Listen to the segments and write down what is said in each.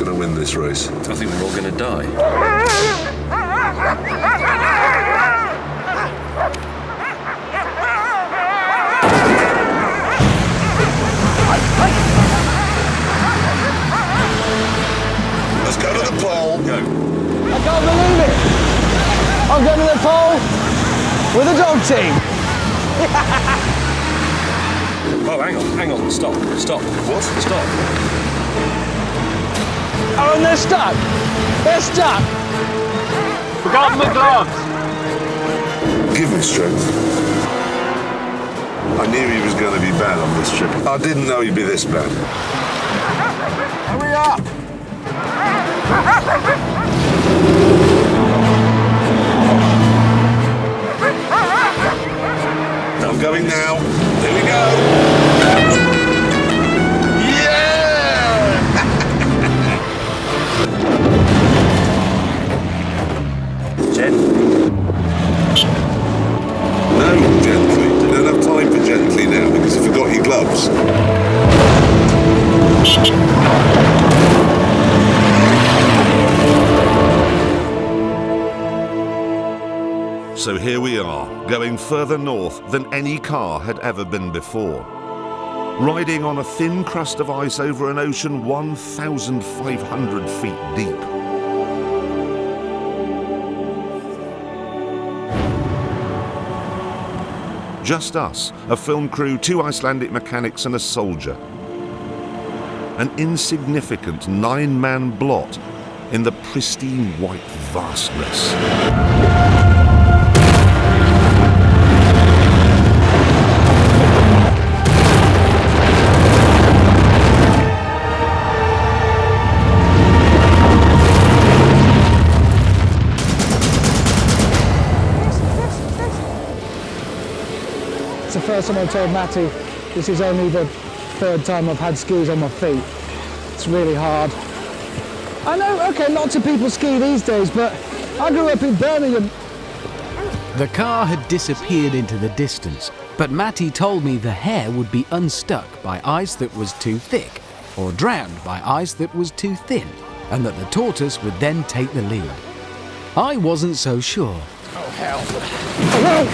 going to win this race. I think we're all going to die. Let's go to the pole. Go. I can't believe it! I'm going to the pole with a dog team. Oh, hang on, stop. What? Stop. Oh, and they're stuck. They're stuck. Forgotten the gloves. Give me strength. I knew he was going to be bad on this trip. I didn't know he'd be this bad. Hurry up! I'm going now. Here we go. Yeah! Gently. No, gently. You don't have time for gently now because you forgot your gloves. So here we are, going further north than any car had ever been before. Riding on a thin crust of ice over an ocean 1,500 feet deep. Just us, a film crew, 2 Icelandic mechanics and a soldier. An insignificant 9-man blot in the pristine white vastness. It's the first time I told Matty this is only the 3rd time I've had skis on my feet. It's really hard. I know, okay, lots of people ski these days, but I grew up in Birmingham. The car had disappeared into the distance, but Matty told me the hare would be unstuck by ice that was too thick, or drowned by ice that was too thin, and that the tortoise would then take the lead. I wasn't so sure. Oh, hell. Oh,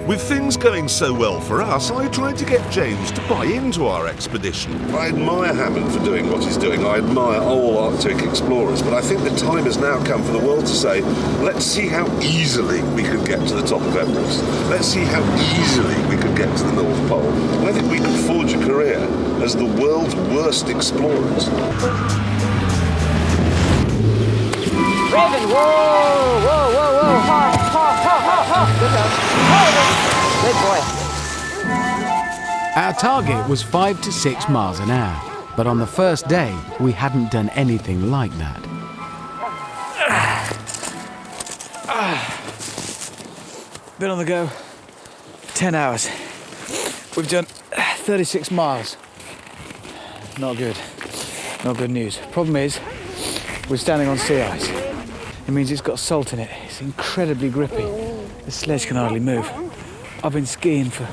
With things going so well for us, I tried to get James to buy into our expedition. I admire Hammond for doing what he's doing. I admire all Arctic explorers, but I think the time has now come for the world to say, let's see how easily we could get to the top of Everest. Let's see how easily we could get to the North Pole. I think we could forge a career as the world's worst explorers. Raven, whoa, whoa, whoa, whoa, ha, ha, ha, ha, ha. Good boy. Our target was 5 to 6 miles an hour, but on the first day, we hadn't done anything like that. Been on the go 10 hours. We've done 36 miles. Not good. Not good news. Problem is, we're standing on sea ice. It means it's got salt in it. It's incredibly grippy. The sledge can hardly move. I've been skiing for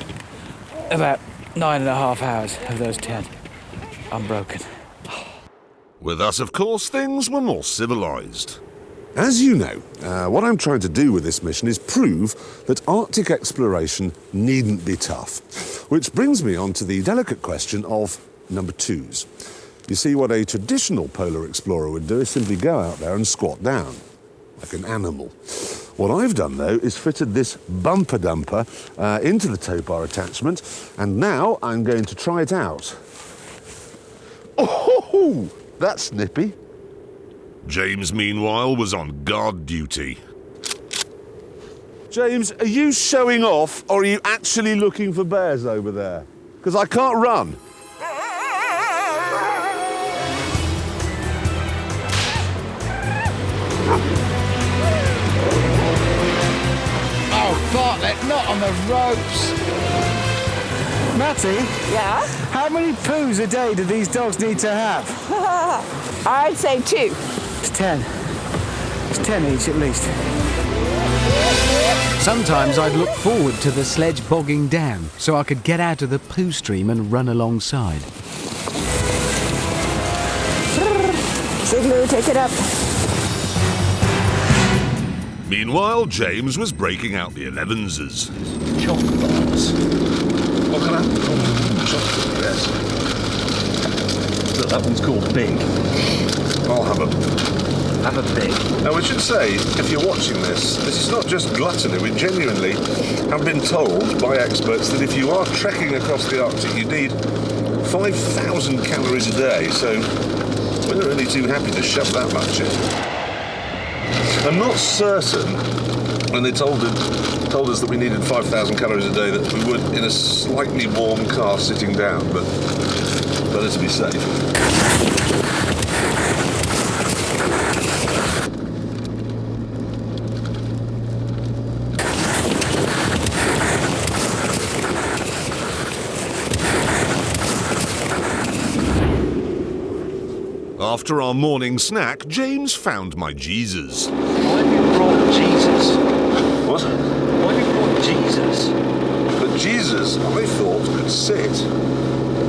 about 9.5 hours of those 10. I'm broken. With us, of course, things were more civilised. As you know, what I'm trying to do with this mission is prove that Arctic exploration needn't be tough. Which brings me on to the delicate question of number 2s. You see, what a traditional polar explorer would do is simply go out there and squat down, like an animal. What I've done, though, is fitted this bumper dumper into the tow bar attachment, and now I'm going to try it out. Oh, that's nippy. James, meanwhile, was on guard duty. James, are you showing off, or are you actually looking for bears over there? Because I can't run. Oh, Bartlett, not on the ropes. Matty? Yeah? How many poos a day do these dogs need to have? I'd say 2. It's 10. It's 10 each at least. Sometimes I'd look forward to the sledge bogging down so I could get out of the poo stream and run alongside. Ziggler, take it up. Meanwhile, James was breaking out the 11s. Chocolate bars. What can I? Oh, chocolate, yes. Look, that one's called Big. I'll have a... Have a Big. Now, we should say, if you're watching this is not just gluttony. We genuinely have been told by experts that if you are trekking across the Arctic, you need 5,000 calories a day, so we're not really too happy to shove that much in. I'm not certain, when they told us that we needed 5,000 calories a day, that we would in a slightly warm car sitting down, but better to be safe. After our morning snack, James found my Jesus. Why have you brought Jesus? What? Why have you brought Jesus? But Jesus, I thought, could sit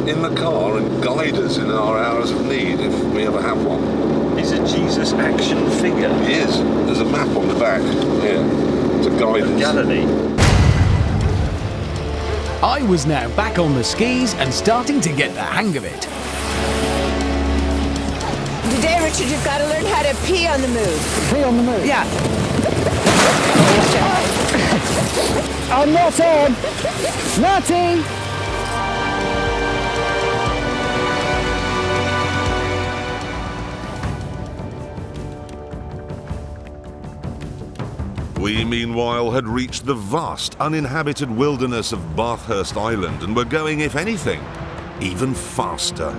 in the car and guide us in our hours of need if we ever have one. He's a Jesus action figure. He is. There's a map on the back here to guide us. Galilee. I was now back on the skis and starting to get the hang of it. Today, Richard, you've got to learn how to pee on the move. Pee on the move. Yeah. I'm not on. Natty! We, meanwhile, had reached the vast, uninhabited wilderness of Bathurst Island and were going, if anything, even faster.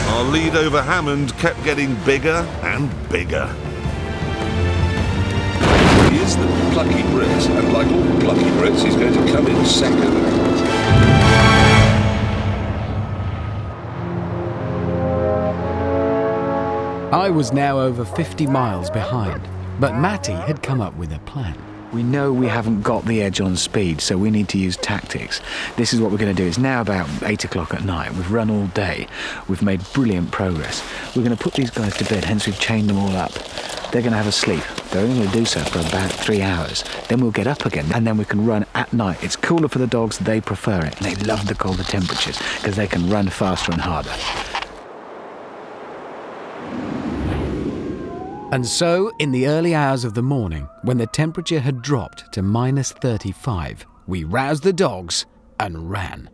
Our lead over Hammond kept getting bigger and bigger. He is the plucky Brit, and like all plucky Brits, he's going to come in second. I was now over 50 miles behind, but Matty had come up with a plan. We know we haven't got the edge on speed, so we need to use tactics. This is what we're going to do. It's now about 8 o'clock at night. We've run all day. We've made brilliant progress. We're going to put these guys to bed, hence we've chained them all up. They're going to have a sleep. They're only going to do so for about 3 hours. Then we'll get up again, and then we can run at night. It's cooler for the dogs. They prefer it. They love the colder temperatures because they can run faster and harder. And so, in the early hours of the morning, when the temperature had dropped to minus 35, we roused the dogs and ran.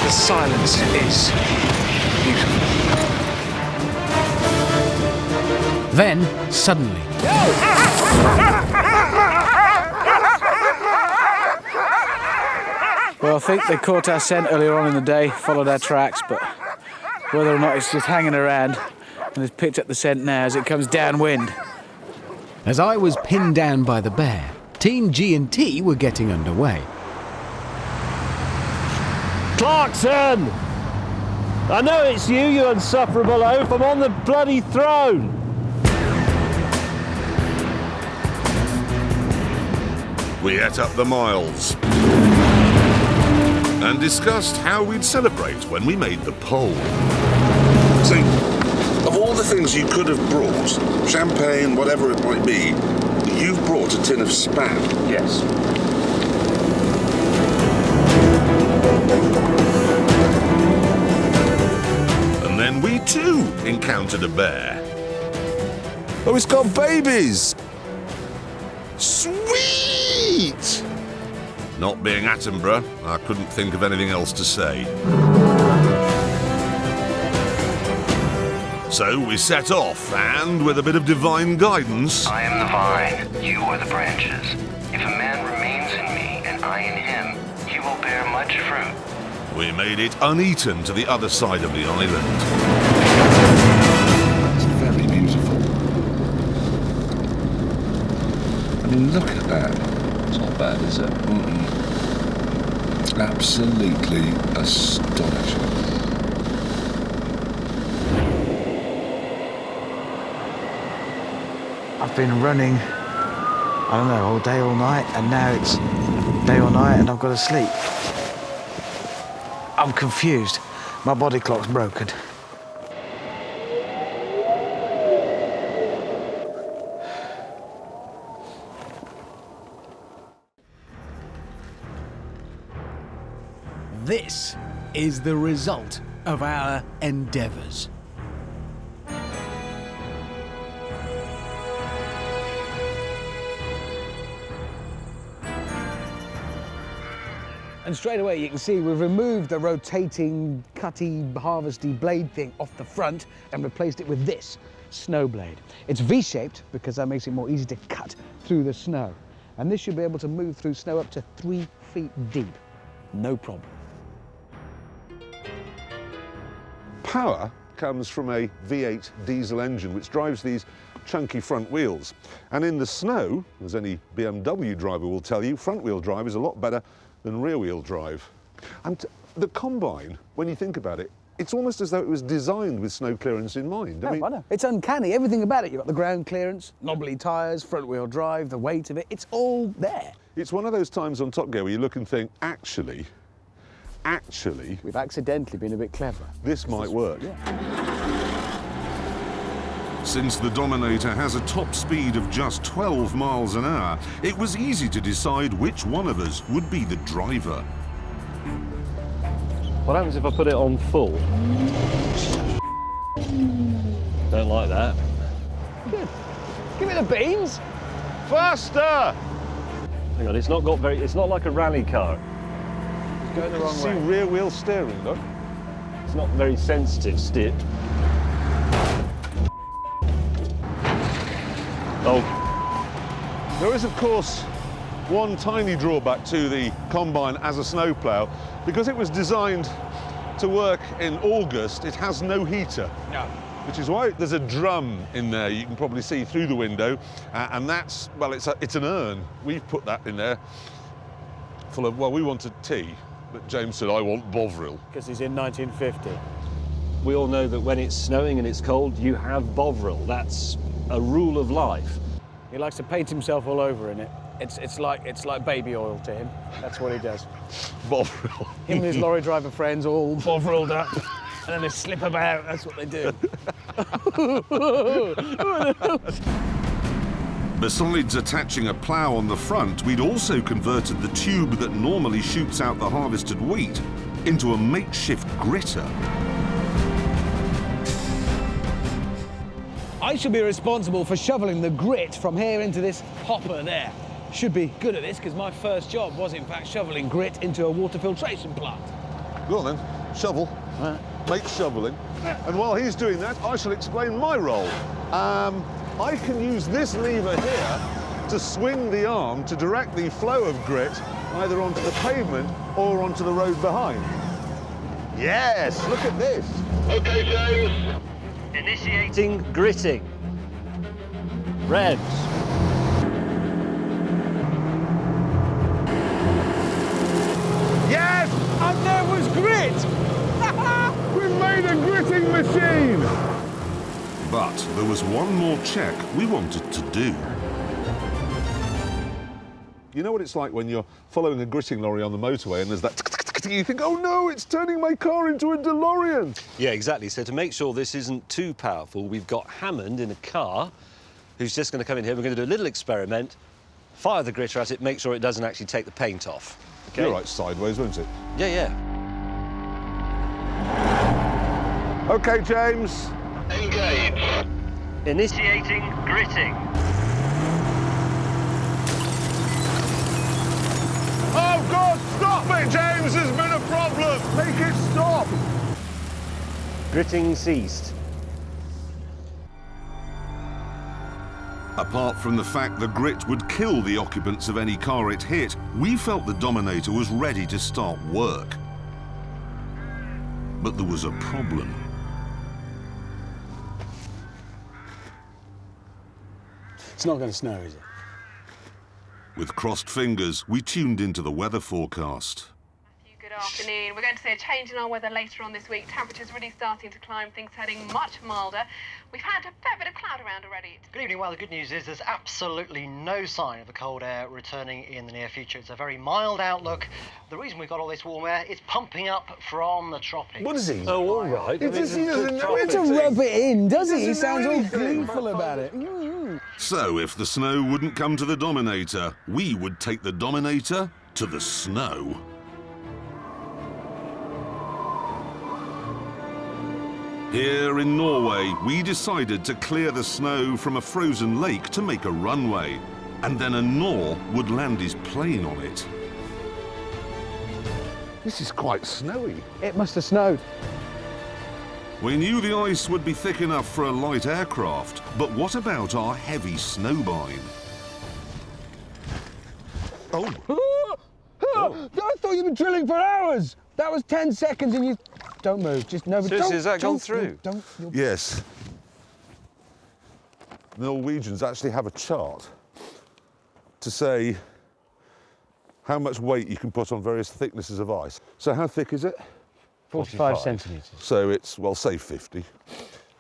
The silence is beautiful. Then, suddenly, Well, I think they caught our scent earlier on in the day, followed our tracks, but whether or not it's just hanging around and has picked up the scent now as it comes downwind. as I was pinned down by the bear, Team G&T were getting underway. Clarkson! I know it's you, you insufferable oaf. I'm on the bloody throne. We ate up the miles and discussed how we'd celebrate when we made the pole. So, of all the things you could have brought, champagne, whatever it might be, you've brought a tin of Spam. Yes. And then we too encountered a bear. Oh, it's got babies! Sweet! Not being Attenborough, I couldn't think of anything else to say. So we set off, and with a bit of divine guidance... I am the vine, you are the branches. If a man remains in me, and I in him, he will bear much fruit. We made it uneaten to the other side of the island. It's very beautiful. I mean, look at that. It's not bad, is it? Absolutely astonishing. I've been running, I don't know, all day, all night, and now it's day or night and I've got to sleep. I'm confused. My body clock's broken. This is the result of our endeavours. And straight away you can see we've removed the rotating, cutty, harvesty blade thing off the front and replaced it with this snow blade. It's V-shaped because that makes it more easy to cut through the snow. And this should be able to move through snow up to 3 feet deep. No problem. Power comes from a V8 diesel engine which drives these chunky front wheels. And in the snow, as any BMW driver will tell you, front wheel drive is a lot better than rear wheel drive. And the Combine, when you think about it, it's almost as though it was designed with snow clearance in mind. I know. It's uncanny, everything about it. You've got the ground clearance, knobbly tyres, front wheel drive, the weight of it, it's all there. It's one of those times on Top Gear where you look and think, actually, we've accidentally been a bit clever. this might work. Yeah. Since the Dominator has a top speed of just 12 miles an hour, it was easy to decide which one of us would be the driver. What happens if I put it on full? Don't like that. Good. Give me the beans. Faster! Hang on, it's not like a rally car. It's going the wrong See way. rear wheel steering, look. It's not very sensitive, Stig. Oh, There is, of course, one tiny drawback to the Combine as a snowplow. Because it was designed to work in August, it has no heater. No. Which is why there's a drum in there you can probably see through the window. And that's, well, it's an urn. We've put that in there full of, well, we wanted tea, but James said, I want Bovril. Because he's in 1950. we all know that when it's snowing and it's cold, you have Bovril. That's a rule of life. He likes to paint himself all over in it. It's like baby oil to him. That's what he does. Bovril. Him and his lorry driver friends all Bovriled up, and then they slip about. That's what they do. Besides attaching a plough on the front, we'd also converted the tube that normally shoots out the harvested wheat into a makeshift gritter. I should be responsible for shoveling the grit from here into this hopper there. Should be good at this because my first job was in fact shoveling grit into a water filtration plant. Go on then, shovel. Make shoveling. And while he's doing that, I shall explain my role. I can use this lever here to swing the arm to direct the flow of grit either onto the pavement or onto the road behind. Yes, look at this. Okay, James. Initiating gritting. Revs. Yes! And there was grit! We've made a gritting machine! But there was one more check we wanted to do. You know what it's like when you're following a gritting lorry on the motorway and there's that you think, oh no, it's turning my car into a DeLorean. Yeah, exactly. So to make sure this isn't too powerful, we've got Hammond in a car who's just going to come in here. We're going to do a little experiment, fire the gritter at it, make sure it doesn't actually take the paint off. Okay? You're right, sideways, won't it? Yeah, yeah. OK, James. Engage. Initiating gritting. Oh, God, stop it, James! There's been a problem! Make it stop! Gritting ceased. Apart from the fact the grit would kill the occupants of any car it hit, we felt the Dominator was ready to start work. But there was a problem. It's not going to snow, is it? With crossed fingers, we tuned into the weather forecast. Good afternoon. We're going to see a change in our weather later on this week. Temperatures really starting to climb, things heading much milder. We've had a fair bit of cloud around already. Good evening. Well, the good news is there's absolutely no sign of the cold air returning in the near future. It's a very mild outlook. The reason we've got all this warm air is pumping up from the tropics. What is he? Oh, all right. He doesn't know He doesn't rub it in, does he? He sounds all gleeful about it. So if the snow wouldn't come to the Dominator, we would take the Dominator to the snow. Here in Norway, we decided to clear the snow from a frozen lake to make a runway, and then a Nor would land his plane on it. This is quite snowy. It must have snowed. We knew the ice would be thick enough for a light aircraft, but what about our heavy snowbine? Oh, I thought you'd been drilling for hours. That was 10 seconds and you... Don't move, just no... Seriously, has that gone through? Yes. The Norwegians actually have a chart to say how much weight you can put on various thicknesses of ice. So how thick is it? 45 centimetres. So it's, well, say 50.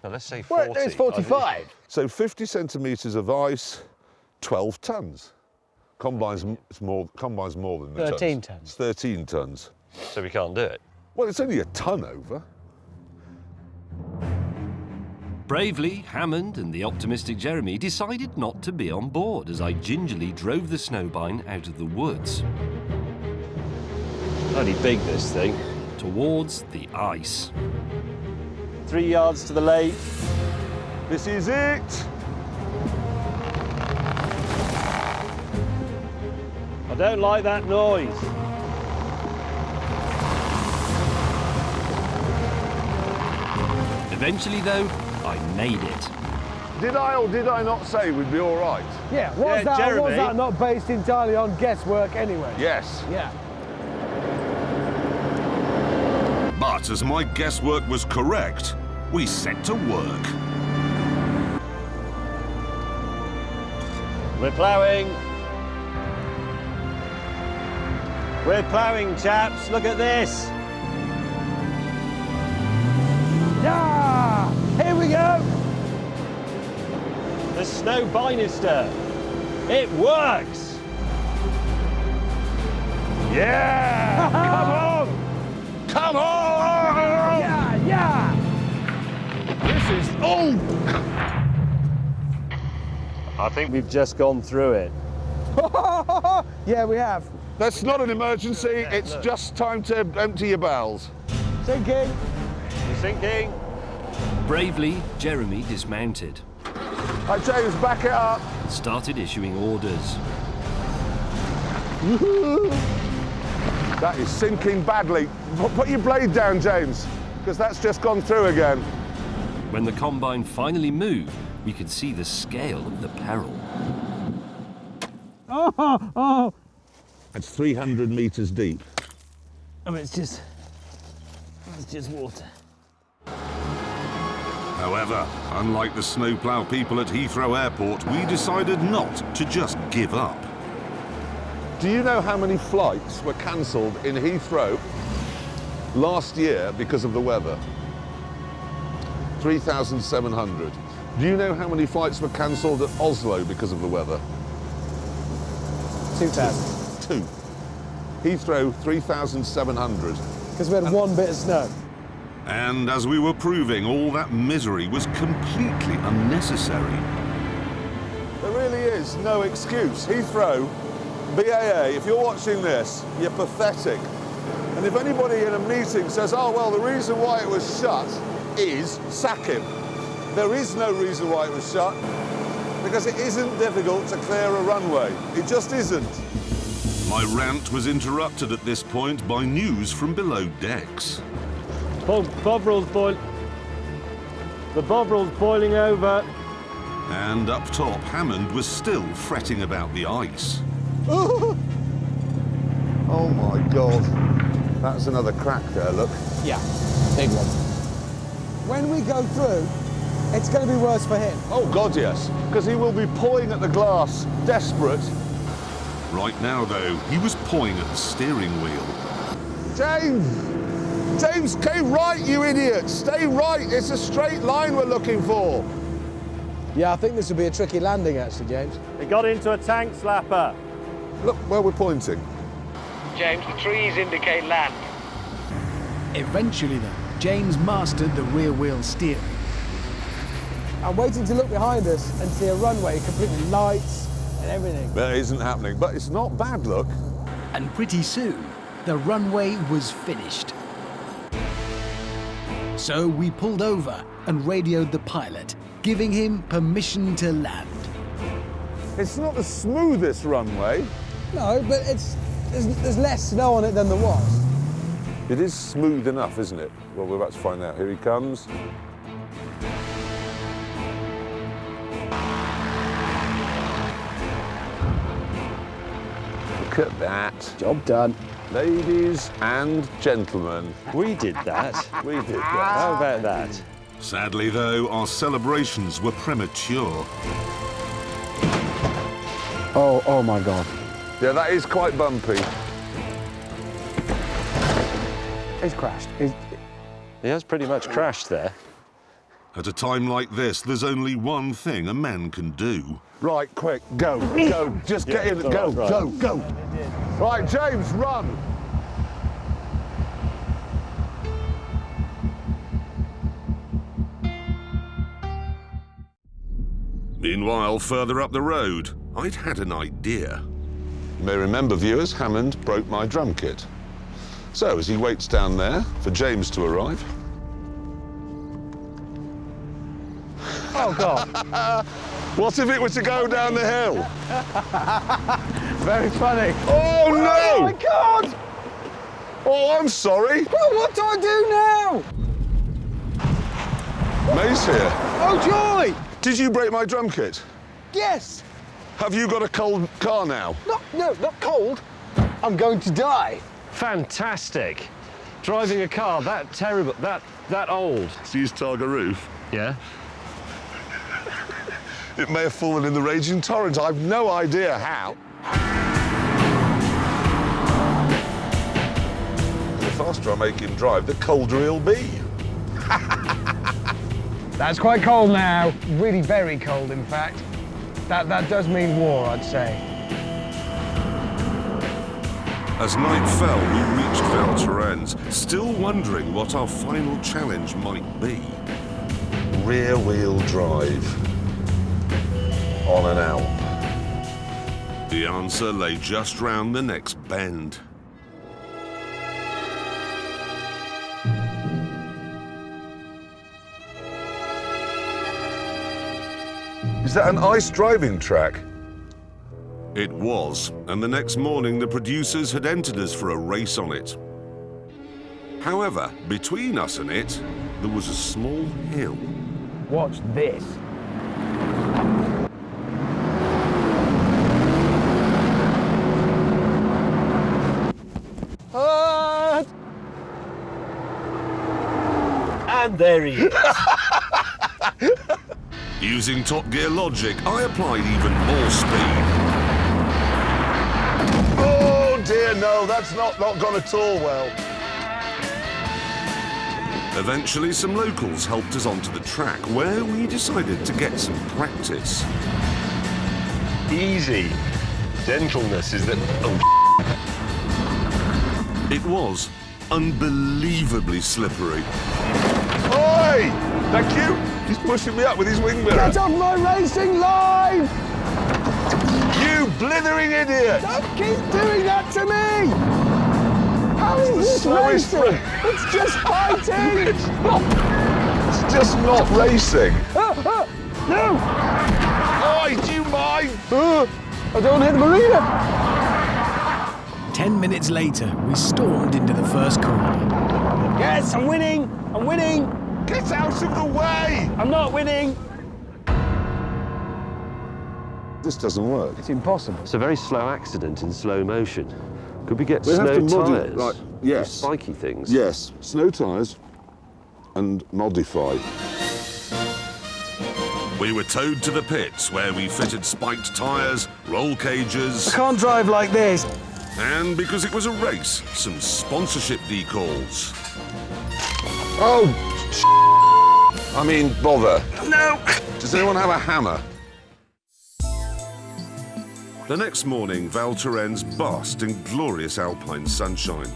Now, let's say 40. Well, it's 45. So 50 centimetres of ice, 12 tonnes. Combine's more than the 13 tons. tonnes. It's 13 tonnes. So we can't do it. Well, it's only a ton over. Bravely, Hammond and the optimistic Jeremy decided not to be on board as I gingerly drove the snowbine out of the woods. Bloody big, this thing. Towards the ice. 3 yards to the lake. This is it. I don't like that noise. Eventually, though, I made it. Did I or did I not say we'd be all right? Yeah, was that not based entirely on guesswork anyway? Yes. Yeah. But as my guesswork was correct, we set to work. We're ploughing. We're ploughing, chaps. Look at this. Yeah! Here we go! The snow binister. It works. Yeah! Come on! Come on! Yeah, yeah! This is... Oh! I think we've just gone through it. Yeah, we have. That's not an emergency. It's just time to empty your bowels. Sinking. We're sinking. Bravely, Jeremy dismounted. Right, James, back it up. And started issuing orders. That is sinking badly. Put your blade down, James, because that's just gone through again. When the combine finally moved, we could see the scale of the peril. Oh! It's 300 metres deep. I mean, it's just water. However, unlike the snowplough people at Heathrow Airport, we decided not to just give up. Do you know how many flights were cancelled in Heathrow last year because of the weather? 3,700. Do you know how many flights were cancelled at Oslo because of the weather? 2,000. 2. Heathrow, 3,700. Because we had one bit of snow. And as we were proving, all that misery was completely unnecessary. There really is no excuse. Heathrow, BAA, if you're watching this, you're pathetic. And if anybody in a meeting says, oh, well, the reason why it was shut is sack him. There is no reason why it was shut, because it isn't difficult to clear a runway. It just isn't. My rant was interrupted at this point by news from below decks. Bovril's boiling. The Bovril's boiling over. And up top, Hammond was still fretting about the ice. Oh my God. That's another crack there, look. Yeah, big one. When we go through, it's going to be worse for him. Oh, God, yes. Because he will be pawing at the glass, desperate. Right now, though, he was pawing at the steering wheel. James! James, stay right, you idiot! Stay right! It's a straight line we're looking for. Yeah, I think this will be a tricky landing, actually, James. It got into a tank slapper. Look where we're pointing. James, the trees indicate land. Eventually, though, James mastered the rear wheel steering. I'm waiting to look behind us and see a runway, complete with lights and everything. That isn't happening, but it's not bad, look. And pretty soon, the runway was finished. So we pulled over and radioed the pilot, giving him permission to land. It's not the smoothest runway. No, but there's less snow on it than there was. It is smooth enough, isn't it? Well, we're about to find out. Here he comes. Look at that. Job done. Ladies and gentlemen. We did that. We did that. How about that? Sadly, though, our celebrations were premature. Oh my God. Yeah, that is quite bumpy. It's crashed. He has pretty much crashed there. At a time like this, there's only one thing a man can do. Right, quick, go. Just get in, go. Right, James, run. Meanwhile, further up the road, I'd had an idea. You may remember, viewers, Hammond broke my drum kit. So, as he waits down there for James to arrive... Oh, God. What if it were to go down the hill? Very funny. Oh, no! Oh, my God! Oh, I'm sorry. Well, what do I do now? May's here. Oh, joy! Did you break my drum kit? Yes. Have you got a cold car now? No, not cold. I'm going to die. Fantastic. Driving a car that terrible, that old. It's used Targa roof. Yeah? It may have fallen in the raging torrent. I've no idea how. The faster I make him drive, the colder he'll be. That's quite cold now. Really very cold, in fact. That does mean war, I'd say. As night fell, we reached Val Thorens, still wondering what our final challenge might be. Rear-wheel drive on an Alp. The answer lay just round the next bend. Is that an ice driving track? It was, and the next morning the producers had entered us for a race on it. However, between us and it, there was a small hill. Watch this. And there he is. Using Top Gear logic, I applied even more speed. Oh dear, no, that's not gone at all well. Eventually, some locals helped us onto the track, where we decided to get some practice. Easy. Gentleness is the... Oh, It was unbelievably slippery. Oi! Thank you! He's pushing me up with his wing mirror. Get off my racing line! You blithering idiot! Don't keep doing that to me! How is this slowest racing? It's just fighting! It's just not racing. No! Oi, do you mind? I don't hit the marina! 10 minutes later, we stormed into the first corner. Yes, I'm winning! I'm winning! Get out of the way! I'm not winning! This doesn't work. It's impossible. it's a very slow accident in slow motion. Could we get We'll have to snow modify. tyres? Right, yes. Spiky things? Yes, snow tyres and modify. We were towed to the pits where we fitted spiked tyres, roll cages. I can't drive like this. And because it was a race, some sponsorship decals. Oh, I mean, bother. No! Does anyone have a hammer? The next morning, Val Thorens basked in glorious alpine sunshine.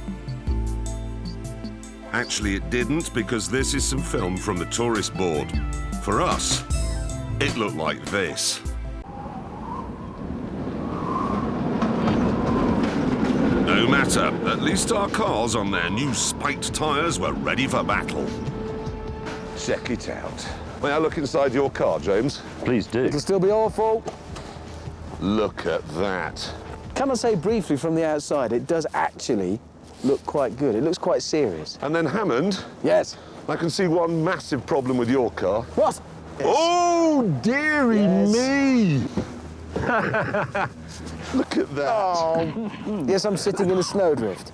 Actually, it didn't, because this is some film from the tourist board. For us, it looked like this. No matter, at least our cars on their new spiked tyres were ready for battle. Check it out. May I look inside your car, James? Please do. It'll still be awful. Look at that. Can I say briefly from the outside, it does actually look quite good. It looks quite serious. And then Hammond, Yes. I can see one massive problem with your car. What? Oh, dearie Yes. me! Look at that. Oh. Yes, I'm sitting in a snowdrift.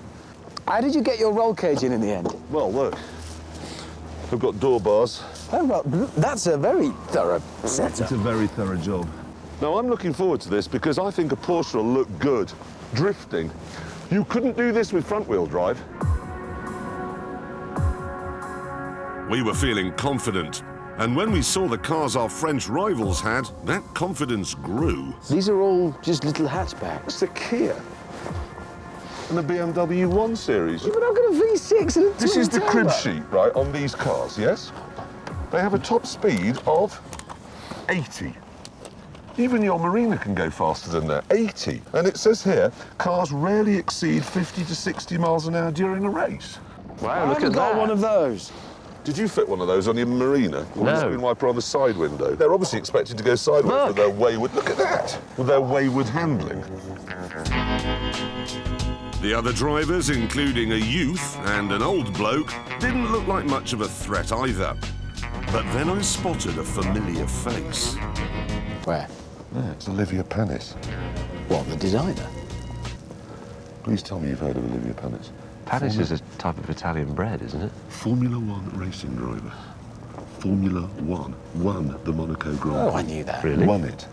How did you get your roll cage in the end? Well, look. I've got door bars. Oh, well, that's a very thorough setup. a very thorough job. Now, I'm looking forward to this because I think a Porsche will look good. Drifting. You couldn't do this with front-wheel drive. We were feeling confident, and when we saw the cars our French rivals had, that confidence grew. These are all just little hatchbacks. It's a Kia. And a BMW 1 Series. But I've got a V6 and a This is the crib twin-turbo. sheet, right, on these cars, yes? They have a top speed of 80. Even your Marina can go faster than that, 80. And it says here, cars rarely exceed 50 to 60 miles an hour during a race. Wow, I look at haven't got that. one of those. Did you fit one of those on your Marina? Or the screen wiper on the side window? They're obviously expected to go sideways with their wayward... Look at that! With their wayward handling. The other drivers, including a youth and an old bloke, didn't look like much of a threat either. But then I spotted a familiar face. Where? Yeah, it's Olivia Panis. What, the designer? Please tell me you've heard of Olivia Panis. Panis is a type of Italian bread, isn't it? Formula One racing driver. Formula One. Won the Monaco Grand Prix. Oh, I knew that. Really? Won it.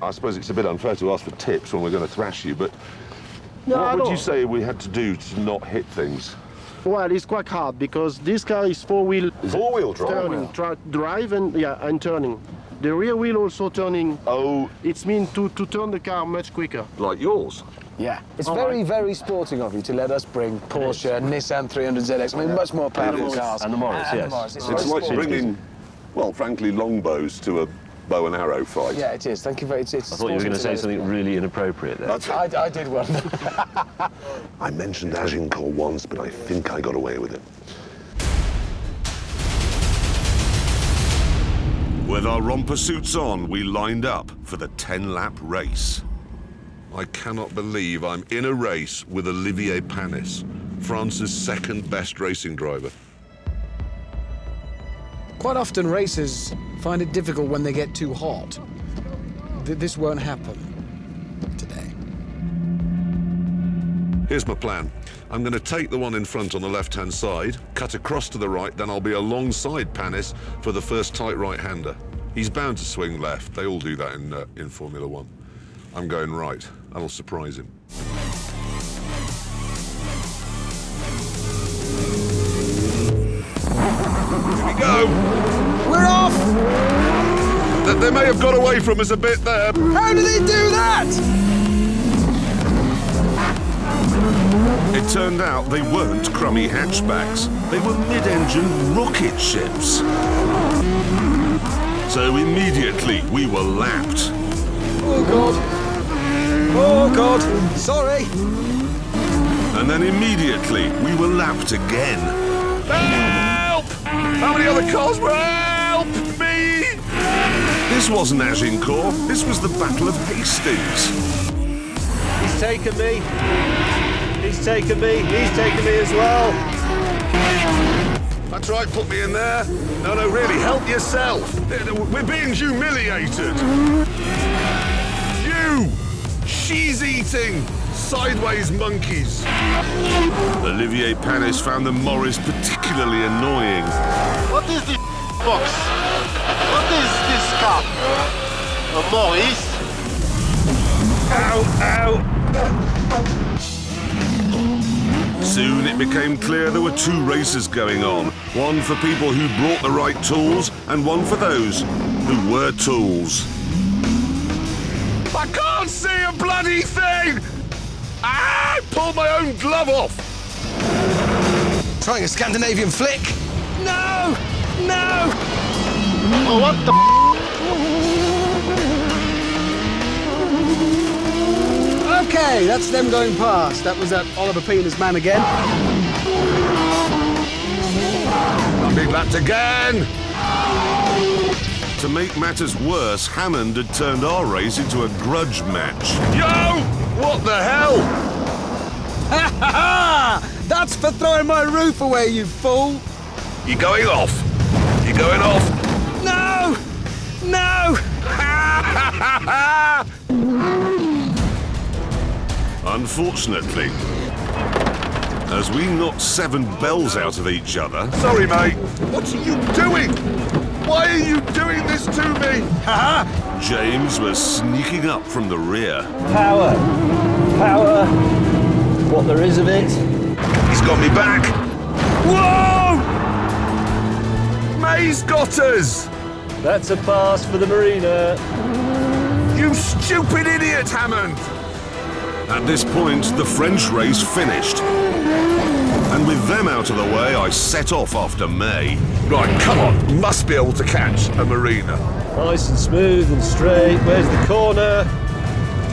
I suppose it's a bit unfair to ask for tips when we're going to thrash you, but what would you say we had to do to not hit things? Well, it's quite hard because this car is four-wheel Four-wheel drive? turning, drive and turning. The rear wheel also turning. Oh. It's mean to turn the car much quicker. Like yours? Yeah. It's very, very sporting of you to let us bring Porsche, Nissan 300ZX. I mean, much more powerful cars. And the Morris, And the yes. Morris. It's very like sporty. bringing, well, frankly, longbows to a bow and arrow fight. Yeah, it is. Thank you very much. I thought you were going to say something really inappropriate there. I did one. I mentioned Agincourt once, but I think I got away with it. With our romper suits on, we lined up for the 10-lap race. I cannot believe I'm in a race with Olivier Panis, France's second best racing driver. Quite often racers find it difficult when they get too hot. This won't happen today. Here's my plan. I'm going to take the one in front on the left-hand side, cut across to the right, then I'll be alongside Panis for the first tight right-hander. He's bound to swing left. They all do that in Formula One. I'm going right. I'll surprise him. Here we go. We're off! They may have got away from us a bit there. How did they do that? It turned out they weren't crummy hatchbacks. They were mid-engine rocket ships. So immediately we were lapped. Oh, God. Oh, God. Sorry. And then immediately we were lapped again. Help! How many other cars were help me? This wasn't Agincourt. This was the Battle of Hastings. He's taken me. He's taken me. He's taken me as well. That's right, put me in there. No, really, help yourself. We're being humiliated. You! cheese-eating, sideways monkeys. Olivier Panis found the Morris particularly annoying. What is this box? What is this car? A Morris? Ow, ow! Soon it became clear there were two races going on. One for people who brought the right tools, and one for those who were tools. I can't see a bloody thing! Ah! I pulled my own glove off! Trying a Scandinavian flick? No! No! Oh, what the Okay, that's them going past. That was that Oliver Pina's man again. A big lapped again! To make matters worse, Hammond had turned our race into a grudge match. Yo! What the hell? Ha ha ha! That's for throwing my roof away, you fool! You going off? You going off? No! No! Unfortunately, as we knocked 7 bells out of each other... Sorry, mate. What are you doing? Why are you doing this to me? James was sneaking up from the rear. Power. Power. What there is of it. He's got me back. Whoa! May's got us! That's a pass for the Marina. You stupid idiot, Hammond! At this point, the French race finished. And with them out of the way, I set off after May. Right, come on, must be able to catch a Marina. Nice and smooth and straight. Where's the corner?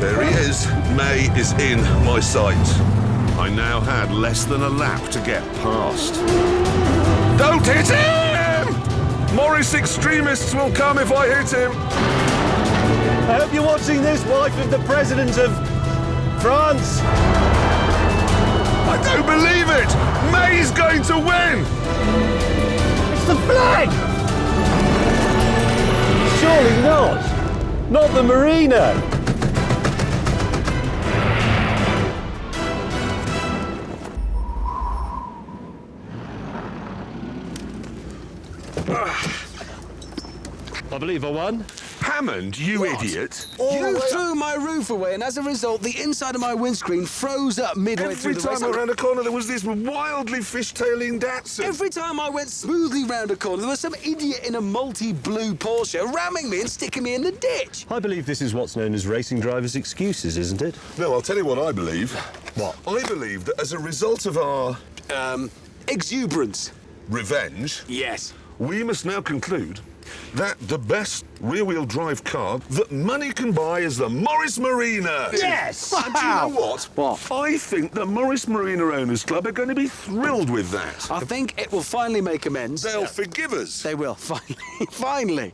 There he is. May is in my sight. I now had less than a lap to get past. Don't hit him! Morris extremists will come if I hit him. I hope you're watching this, wife of the President of France. I don't believe it! May's going to win! It's the flag! Surely not. Not the Marina. I believe I won. Hammond, you idiot! You threw my roof away, and as a result, the inside of my windscreen froze up midway through the race. Every time I ran a corner, there was this wildly fishtailing Datsun. Every time I went smoothly round a corner, there was some idiot in a multi-blue Porsche ramming me and sticking me in the ditch. I believe this is what's known as racing drivers' excuses, isn't it? No, I'll tell you what I believe. What? I believe that as a result of our... exuberance. revenge... Yes. We must now conclude that the best rear-wheel drive car that money can buy is the Morris Marina. Yes! And do you know what? What? I think the Morris Marina Owners Club are going to be thrilled with that. I think it will finally make amends. They'll forgive us. They will, finally. Finally.